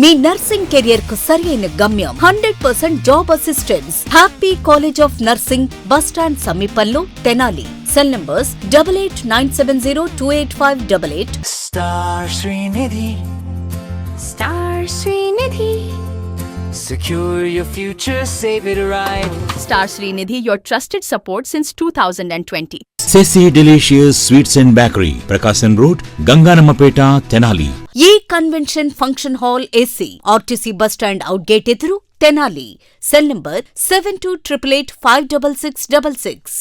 మీ nursing career కు సరైన గమ్యం 100% job assistance. Happy college of nursing, bus stand సమీపంలో, Tenali. Cell numbers 8897028588. Star Srinidhi. Star Srinidhi. Secure your future, save it right. Star Srinidhi, your trusted support since 2020. Ceci Delicious Sweets and Bakery, Prakasam Road, Ganganamapeta, Tenali. ఈ convention function hall AC, RTC bus stand out gate ఎదురు, Tenali. Cell number 7288856666.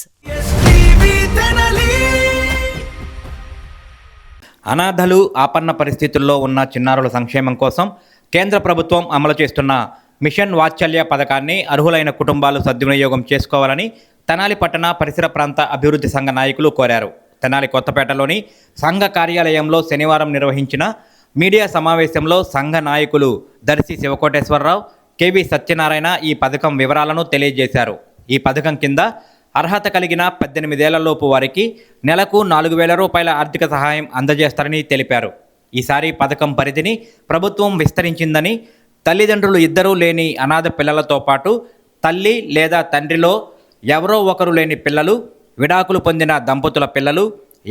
అనాథలు, ఆపన్న పరిస్థితుల్లో ఉన్న చిన్నారుల సంక్షేమం కోసం కేంద్ర ప్రభుత్వం అమలు చేస్తున్న మిషన్ వాత్సల్య పథకాన్ని అర్హులైన కుటుంబాలు సద్వినియోగం చేసుకోవాలని తెనాలి పట్టణ పరిసర ప్రాంత అభివృద్ధి సంఘ నాయకులు కోరారు. తెనాలి కొత్తపేటలోని సంఘ కార్యాలయంలో శనివారం నిర్వహించిన మీడియా సమావేశంలో సంఘ నాయకులు దర్శి శివకోటేశ్వరరావు, కెవి సత్యనారాయణ ఈ పథకం వివరాలను తెలియజేశారు. ఈ పథకం కింద అర్హత కలిగిన 18 ఏళ్లలోపు వారికి నెలకు 4,000 రూపాయల ఆర్థిక సహాయం అందజేస్తారని తెలిపారు. ఈసారి పథకం పరిధిని ప్రభుత్వం విస్తరించిందని, తల్లిదండ్రులు ఇద్దరూ లేని అనాథ పిల్లలతో పాటు తల్లి లేదా తండ్రిలో ఎవరో ఒకరు లేని పిల్లలు, విడాకులు పొందిన దంపతుల పిల్లలు,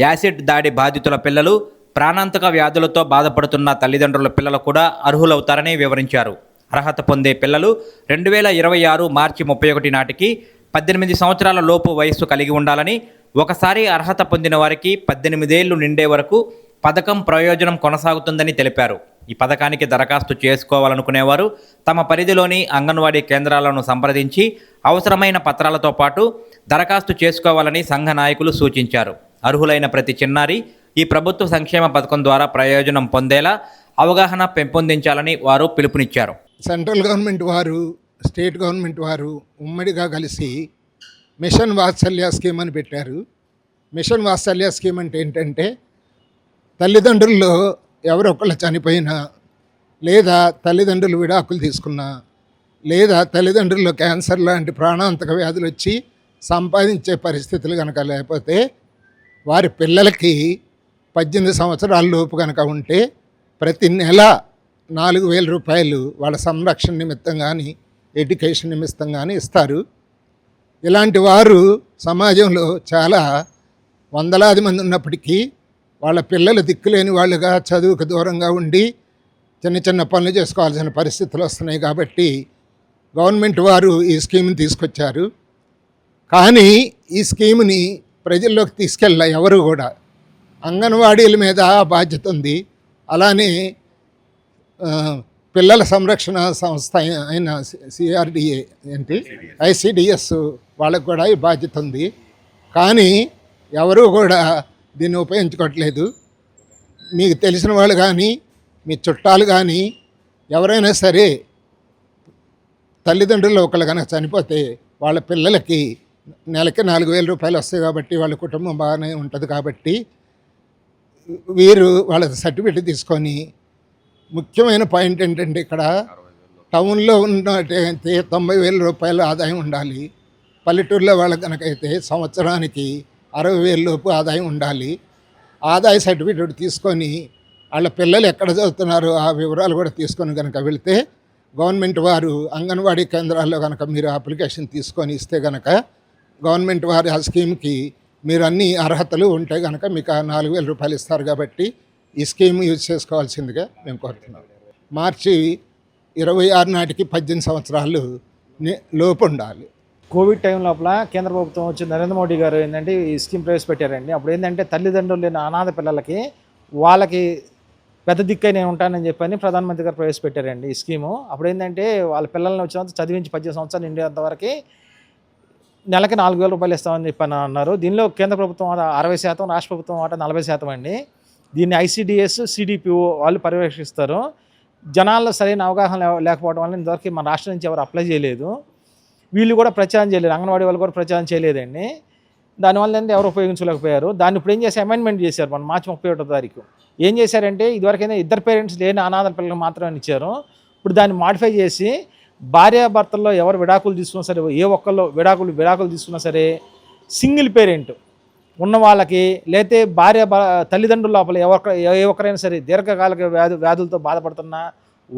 యాసిడ్ దాడి బాధితుల పిల్లలు, ప్రాణాంతక వ్యాధులతో బాధపడుతున్న తల్లిదండ్రుల పిల్లలు కూడా అర్హులవుతారని వివరించారు. అర్హత పొందే పిల్లలు 2026 మార్చి 31 నాటికి 18 సంవత్సరాల లోపు వయస్సు కలిగి ఉండాలని, ఒకసారి అర్హత పొందిన వారికి 18 ఏళ్లు నిండే వరకు పథకం ప్రయోజనం కొనసాగుతుందని తెలిపారు. ఈ పథకానికి దరఖాస్తు చేసుకోవాలనుకునేవారు తమ పరిధిలోని అంగన్వాడీ కేంద్రాలను సంప్రదించి అవసరమైన పత్రాలతో పాటు దరఖాస్తు చేసుకోవాలని సంఘ నాయకులు సూచించారు. అర్హులైన ప్రతి చిన్నారి ఈ ప్రభుత్వ సంక్షేమ పథకం ద్వారా ప్రయోజనం పొందేలా అవగాహన పెంపొందించాలని వారు పిలుపునిచ్చారు. సెంట్రల్ గవర్నమెంట్ వారు, స్టేట్ గవర్నమెంట్ వారు ఉమ్మడిగా కలిసి మిషన్ వాత్సల్య స్కీమ్ అని పెట్టారు. మిషన్ వాత్సల్య స్కీమ్ అంటే ఏంటంటే, తల్లిదండ్రుల్లో ఎవరొకళ్ళు చనిపోయినా, లేదా తల్లిదండ్రులు విడాకులు తీసుకున్నా, లేదా తల్లిదండ్రుల్లో క్యాన్సర్ లాంటి ప్రాణాంతక వ్యాధులు వచ్చి సంపాదించే పరిస్థితులు కనుక లేకపోతే, వారి పిల్లలకి 18 సంవత్సరాల లోపు కనుక ఉంటే ప్రతి నెల 4,000 రూపాయలు వాళ్ళ సంరక్షణ నిమిత్తం కానీ, ఎడ్యుకేషన్ నిమిత్తం కానీ ఇస్తారు. ఇలాంటి వారు సమాజంలో చాలా వందలాది మంది ఉన్నప్పటికీ వాళ్ళ పిల్లలు దిక్కులేని వాళ్ళుగా, చదువుకు దూరంగా ఉండి చిన్న చిన్న పనులు చేసుకోవాల్సిన పరిస్థితులు వస్తున్నాయి. కాబట్టి గవర్నమెంట్ వారు ఈ స్కీమ్ని తీసుకొచ్చారు. కానీ ఈ స్కీమ్ని ప్రజల్లోకి తీసుకెళ్ళ ఎవరు కూడా. అంగన్వాడీల మీద బాధ్యత ఉంది. అలానే పిల్లల సంరక్షణ సంస్థ అయిన సిఆర్డిఏ ఐసిడిఎస్ వాళ్ళకు కూడా ఈ బాధ్యత ఉంది. కానీ ఎవరు కూడా దీన్ని ఉపయోగించుకోవట్లేదు. మీకు తెలిసిన వాళ్ళు కానీ, మీ చుట్టాలు కానీ ఎవరైనా సరే తల్లిదండ్రులు ఒకళ్ళు కనుక చనిపోతే వాళ్ళ పిల్లలకి నెలకి 4,000 రూపాయలు వస్తాయి. కాబట్టి వాళ్ళ కుటుంబం బాగానే ఉంటుంది. కాబట్టి వీరు వాళ్ళ సర్టిఫికేట్ తీసుకొని, ముఖ్యమైన పాయింట్ ఏంటంటే, ఇక్కడ టౌన్లో ఉన్నట్టయితే 90,000 రూపాయల ఆదాయం ఉండాలి. పల్లెటూరులో వాళ్ళకి కనుకైతే సంవత్సరానికి 60,000 లోపు ఆదాయం ఉండాలి. ఆదాయ సర్టిఫికేట్ తీసుకొని వాళ్ళ పిల్లలు ఎక్కడ చదువుతున్నారో ఆ వివరాలు కూడా తీసుకొని కనుక వెళితే, గవర్నమెంట్ వారు అంగన్వాడీ కేంద్రాల్లో కనుక మీరు అప్లికేషన్ తీసుకొని ఇస్తే కనుక గవర్నమెంట్ వారు ఆ స్కీమ్కి మీరు అన్ని అర్హతలు ఉంటే కనుక మీకు 4,000 రూపాయలు ఇస్తారు. కాబట్టి ఈ స్కీమ్ యూజ్ చేసుకోవాల్సిందిగా మేము కోరుతున్నాం. మార్చి 26 నాటికి 18 సంవత్సరాలు లోపు ఉండాలి. కోవిడ్ టైం లోపల కేంద్ర ప్రభుత్వం వచ్చి నరేంద్ర మోడీ గారు ఏంటంటే ఈ స్కీమ్ ప్రవేశపెట్టారండి. అప్పుడు ఏంటంటే తల్లిదండ్రులు లేని అనాథ పిల్లలకి వాళ్ళకి పెద్ద దిక్కై నేను ఉంటానని చెప్పని ప్రధానమంత్రి గారు ప్రవేశపెట్టారండి ఈ స్కీము. అప్పుడు ఏంటంటే వాళ్ళ పిల్లల్ని వచ్చినంత చదివించి 18 సంవత్సరాలు నిండేంతవరకు నెలకి 4,000 రూపాయలు ఇస్తామని చెప్పని అన్నారు. దీనిలో కేంద్ర ప్రభుత్వం 60%, రాష్ట్ర ప్రభుత్వం 40% అండి. దీన్ని ఐసిడిఎస్, సిడిపిఓ వాళ్ళు పర్యవేక్షిస్తారు. జనాల్లో సరైన అవగాహన లేకపోవడం వల్ల ఇంతవరకు మన రాష్ట్రం నుంచి ఎవరు అప్లై చేయలేదు. వీళ్ళు కూడా ప్రచారం చేయలేదు, అంగన్వాడీ వాళ్ళు కూడా ప్రచారం చేయలేదండి. దానివల్ల ఏంటంటే ఎవరు ఉపయోగించలేకపోయారు. దాన్ని ఇప్పుడు ఏం చేసి అమెండ్మెంట్ చేశారు. మన మార్చి 31వ తారీఖు ఏం చేశారంటే, ఇదివరకైనా ఇద్దరు పేరెంట్స్ లేని అనాథ పిల్లలకు మాత్రమే ఇచ్చారు. ఇప్పుడు దాన్ని మాడిఫై చేసి భార్యాభర్తల్లో ఎవరు విడాకులు తీసుకున్నా సరే, ఏ ఒక్కళ్ళు విడాకులు తీసుకున్నా సరే, సింగిల్ పేరెంట్ ఉన్న వాళ్ళకి, లేకపోతే తల్లిదండ్రుల లోపల ఏ ఒక్కరైనా సరే దీర్ఘకాలిక వ్యాధులతో బాధపడుతున్నా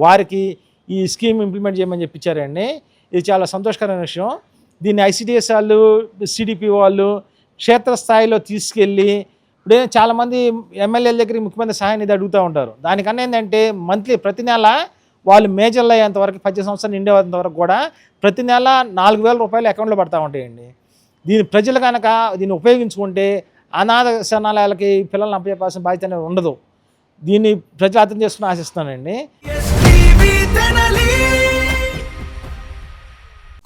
వారికి ఈ స్కీమ్ ఇంప్లిమెంట్ చేయమని చెప్పించారండి. ఇది చాలా సంతోషకరమైన విషయం. దీన్ని ఐసిడిఎస్ వాళ్ళు, సిడిపి వాళ్ళు క్షేత్రస్థాయిలో తీసుకెళ్ళి ఇప్పుడు చాలామంది ఎమ్మెల్యేల దగ్గరికి ముఖ్యమంత్రి సహాయ నిధి అడుగుతూ ఉంటారు. దానికన్నా ఏంటంటే మంత్లీ ప్రతి నెల వాళ్ళు మేజర్లు అయ్యేంత వరకు 10 సంవత్సరాలు నిండేంత వరకు కూడా ప్రతి నెల 4,000 రూపాయలు అకౌంట్లో పడతా ఉంటాయండి. దీని ప్రజలు కనుక దీన్ని ఉపయోగించుకుంటే అనాథ శరణాలయాలకి పిల్లల్ని అప్పచెప్పాల్సిన బాధ్యత అనేది ఉండదు. దీన్ని ప్రజలు అర్థం చేసుకుని ఆశిస్తున్నానండి.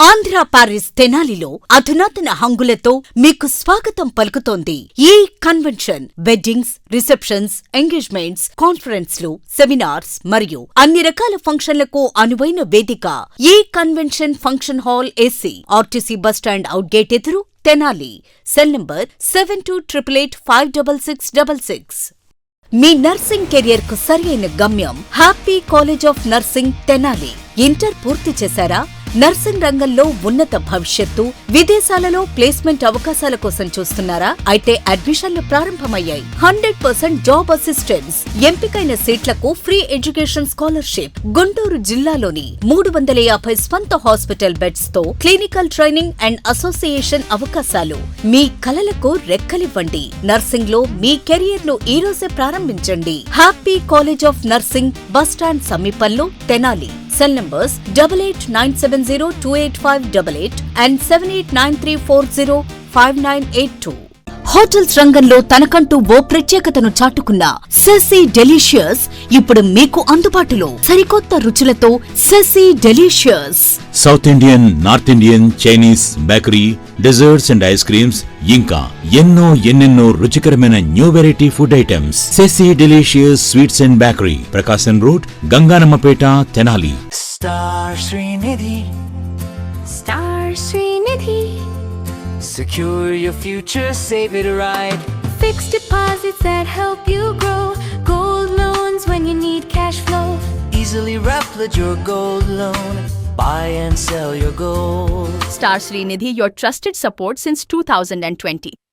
ఆంధ్ర పారిస్ తెనాలిలో అధునాతన హంగులతో మీకు స్వాగతం పలుకుతోంది ఈ కన్వెన్షన్. వెడ్డింగ్స్, రిసెప్షన్స్, ఎంగేజ్మెంట్స్, కాన్ఫరెన్స్లు, సెమినార్స్ మరియు అన్ని రకాల ఫంక్షన్లకు అనువైన వేదిక. ఈ convention function hall AC, RTC bus stand out gate ఎదురు, తెనాలి. Cell number 7288566666. మీ నర్సింగ్ కెరియర్ కు సరైన గమ్యం happy college of nursing Tenali. Inter పూర్తి చేశారా? నర్సింగ్ రంగంలో ఉన్నత భవిష్యత్తు, విదేశాలలో ప్లేస్మెంట్ అవకాశాల కోసం చూస్తున్నారా? అయితే అడ్మిషన్లు ప్రారంభమయ్యాయి. 100% జాబ్ అసిస్టెన్స్, ఎంపికైన సీట్లకు ఫ్రీ ఎడ్యుకేషన్ స్కాలర్షిప్. గుంటూరు జిల్లాలోని 350 స్వంత హాస్పిటల్ బెడ్స్ తో క్లినికల్ ట్రైనింగ్ అండ్ అసోసియేషన్ అవకాశాలు. మీ కలలకు రెక్కలివ్వండి. నర్సింగ్ లో మీ కెరియర్ ను ఈ రోజే ప్రారంభించండి. Happy college of nursing, bus stand సమీపంలో, Tenali. Cell numbers 8897028588 and 7893405982. Hotels రంగంలో తనకంటూ ఓ ప్రత్యేకతను చాటుకున్న సెసీ డెలీషియస్ ఇప్పుడు మీకు అందుబాటులో. సరికొత్త రుచులతో సెసీ delicious. South Indian, north Indian, Chinese, bakery, desserts and ice creams, ఇంకా ఎన్నెన్నో రుచికరమైన న్యూ వెరైటీ ఫుడ్ ఐటమ్స్. సెసీ delicious sweets and bakery, Prakasam road, Ganganammapeta, Tenali. Star Srinidhi. Star Srinidhi. Secure your future, save it right. Fixed deposits that help you grow. Gold loans when you need cash flow. Easily replicate your gold loan. Buy and sell your gold. Star Srinidhi, your trusted support since 2020.